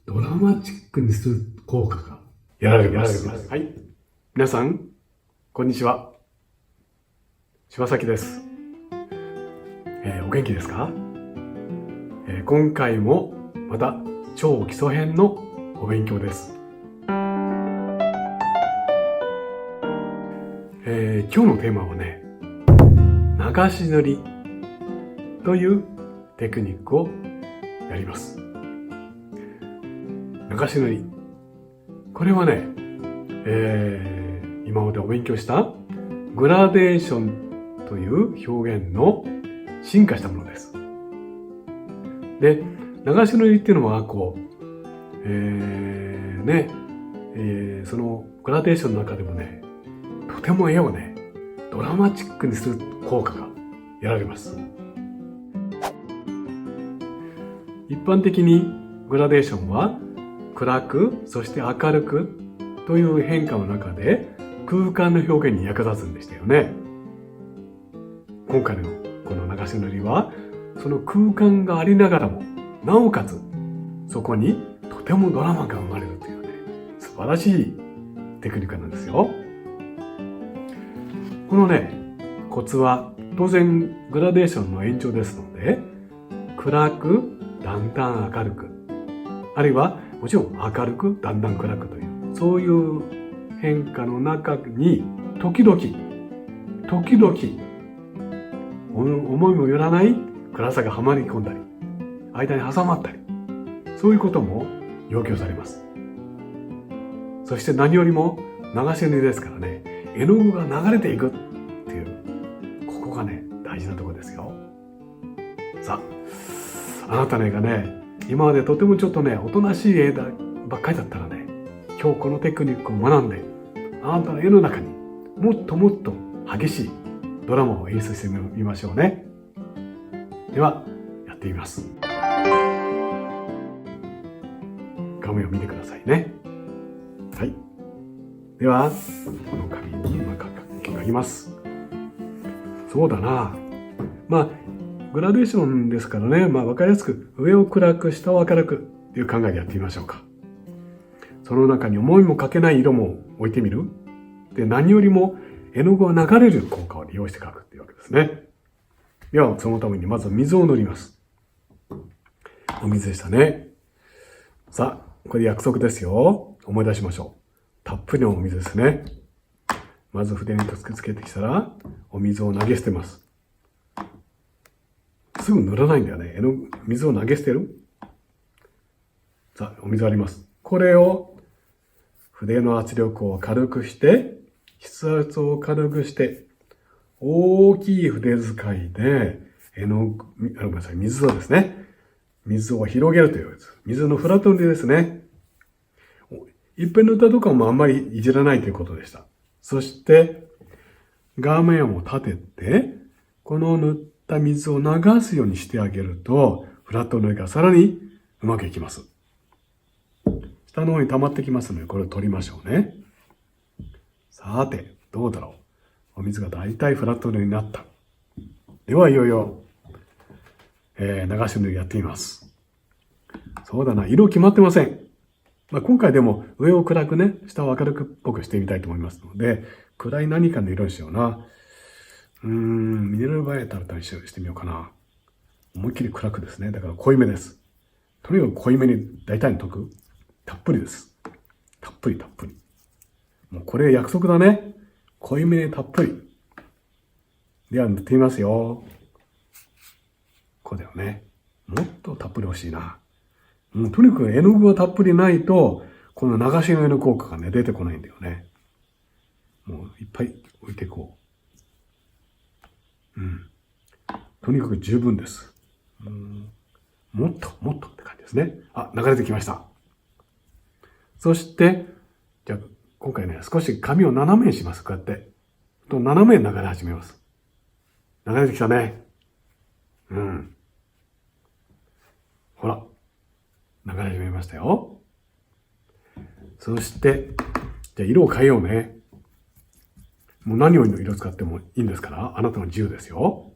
ドラマチックにする効果がやられます。はい。皆さん、こんにちは。柴崎です。お元気ですか？今回もまた超基礎編のお勉強です。今日のテーマはね、流し塗りというテクニックをやります。流し塗り。これはね、今までお勉強したグラデーションという表現の進化したものです。で、流し塗りっていうのはこう、そのグラデーションの中でもね、とても絵をね、ドラマチックにする効果が得られます。一般的にグラデーションは暗く、そして明るくという変化の中で空間の表現に役立つんでしたよね。今回のこの流し塗りはその空間がありながらも、なおかつそこにとてもドラマが生まれるというね、素晴らしいテクニックなんですよ。このね、コツは当然グラデーションの延長ですので、暗くだんだん明るく、あるいはもちろん明るくだんだん暗くという、そういう変化の中に時々思いもよらない暗さがはまり込んだり、間に挟まったり、そういうことも要求されます。そして何よりも流し塗りですからね、絵の具が流れていくっていう、ここがね、大事なところですよ。さあ、あなたの絵がね、今までとてもちょっとね、おとなしい絵ばっかりだったらね、今日このテクニックを学んで、あなたの絵の中にもっともっと激しいドラマを演出してみましょうね。では、やってみます。画面を見てくださいね。はい。では、この紙に書きます。そうだな。グラデーションですからね、わかりやすく上を暗く下を明るくという考えでやってみましょうか。その中に思いもかけない色も置いてみる。で、何よりも絵の具が流れる効果を利用して描くっていうわけですね。では、そのためにまず水を塗ります。お水でしたね。さあ、これ約束ですよ。思い出しましょう。たっぷりのお水ですね。まず筆につけてきたら、お水を投げ捨てます。すぐ塗らないんだよね。水を投げ捨てる。さあ、お水あります。これを筆の圧力を軽くして、筆圧を軽くして、大きい筆使いで水をですね、水を広げるというやつ。水のフラット塗りですね。いっぺん塗ったとこもあんまりいじらないということでした。そして、画面を立てて、この塗った水を流すようにしてあげると、フラット塗りがさらにうまくいきます。下の方に溜まってきますので、これを取りましょうね。さて、どうだろう。お水がだいたいフラット塗りになった。では、いよいよ、流し塗りやってみます。そうだな、色決まってません。今回でも上を暗くね、下を明るくっぽくしてみたいと思いますので、暗い何かの色にしような。ミネラルバイオタルタにしてみようかな。思いっきり暗くですね。だから濃いめです。とにかく濃いめに大胆に溶く。たっぷりです。たっぷり。もうこれ約束だね。濃いめにたっぷり。では塗ってみますよ。こうだよね。もっとたっぷり欲しいな。とにかく絵の具がたっぷりないと、この流し塗りの効果がね、出てこないんだよね。もういっぱい置いていこう。とにかく十分です。もっとって感じですね。あ、流れてきました。そして、じゃあ、今回ね、少し紙を斜めにします。こうやって。斜めに流れ始めます。流れてきたね。ほら。流れ始めましたよ。そして、じゃあ色を変えようね。もう何を色使ってもいいんですから、あなたの自由ですよ。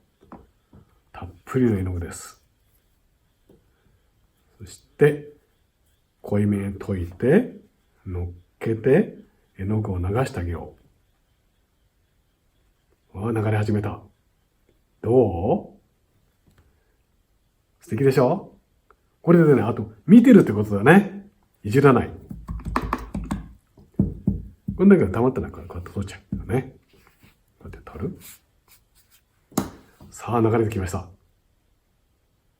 たっぷりの絵の具です。そして、濃いめに溶いて、乗っけて、絵の具を流してあげよう。流れ始めた。どう？素敵でしょ？これでね、あと、見てるってことだね。いじらない。こんだけ溜まったらこうやって取っちゃう。ね。こうやって取る。さあ、流れてきました。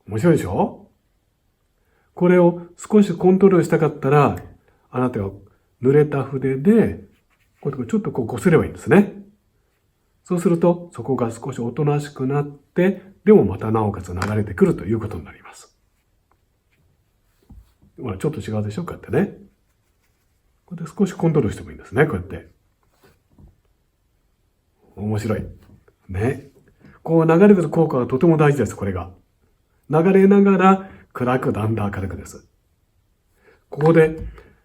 面白いでしょ？これを少しコントロールしたかったら、あなたが濡れた筆で、こうやってちょっとこすればいいんですね。そうすると、そこが少しおとなしくなって、でもまたなおかつ流れてくるということになります。ほら、ちょっと違うでしょ？こうやってね。こうやって少しコントロールしてもいいんですね。こうやって。面白い。ね。こう流れてる効果がとても大事です、これが。流れながら暗くだんだん明るくです。ここで、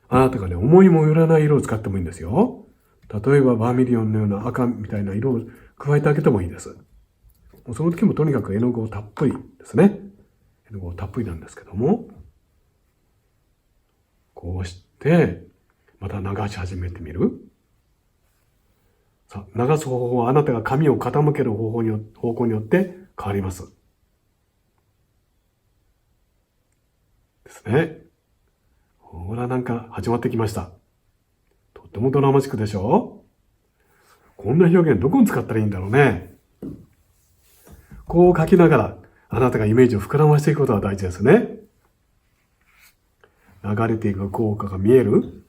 あなたがね、思いもよらない色を使ってもいいんですよ。例えばバーミリオンのような赤みたいな色を加えてあげてもいいです。その時もとにかく絵の具をたっぷりですね。絵の具をたっぷりなんですけども、こうして、また流し始めてみる。さあ、流す方法はあなたが紙を傾ける方向によって変わります。ですね。ほら、なんか始まってきました。とってもドラマチックでしょ？こんな表現どこに使ったらいいんだろうね。こう書きながら、あなたがイメージを膨らましていくことが大事ですね。流れていく効果が見える？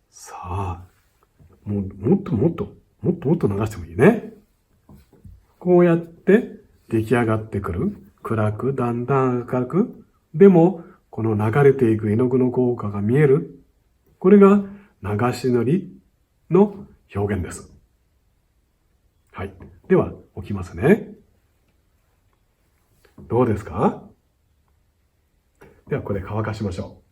さあ、もっともっと流してもいいね。こうやって出来上がってくる。暗く、だんだん明るく。でも、この流れていく絵の具の効果が見える。これが流し塗りの表現です。はい。では、置きますね。どうですか？では、これ乾かしましょう。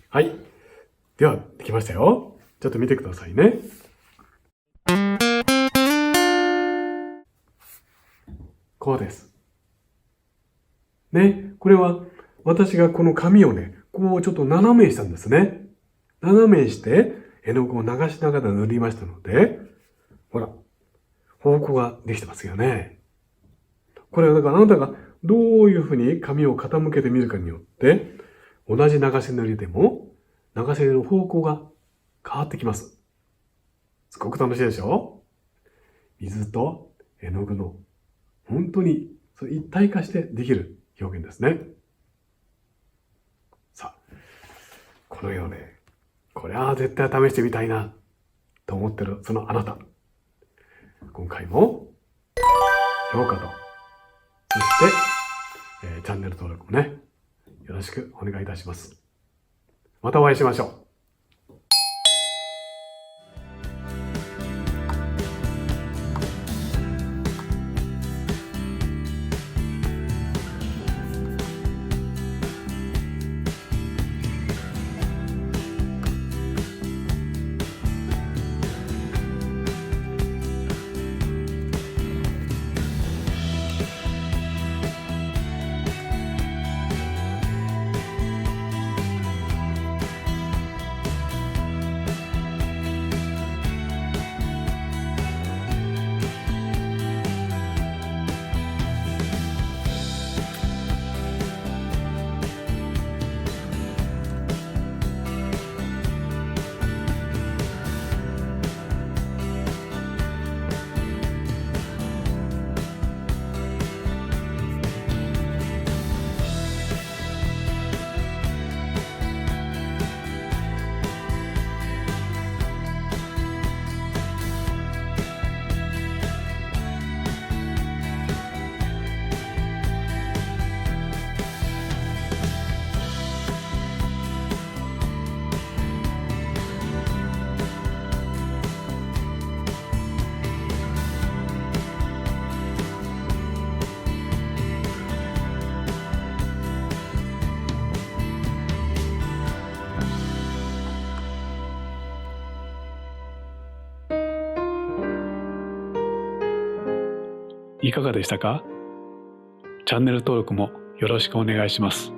はい。では、できましたよ。ちょっと見てくださいね。こうです。ね、これは私がこの紙をね、こうちょっと斜めにしたんですね。斜めにして絵の具を流しながら塗りましたので、ほら、方向ができてますよね。これはだからあなたがどういうふうに紙を傾けてみるかによって、同じ流し塗りでも流し塗りの方向が変わってきます。すごく楽しいでしょ？水と絵の具の本当に一体化してできる表現ですね。さあ、このようね、これは絶対試してみたいなと思ってるそのあなた。今回も評価と、そして、チャンネル登録もね、よろしくお願いいたします。またお会いしましょう。いかがでしたか？チャンネル登録もよろしくお願いします。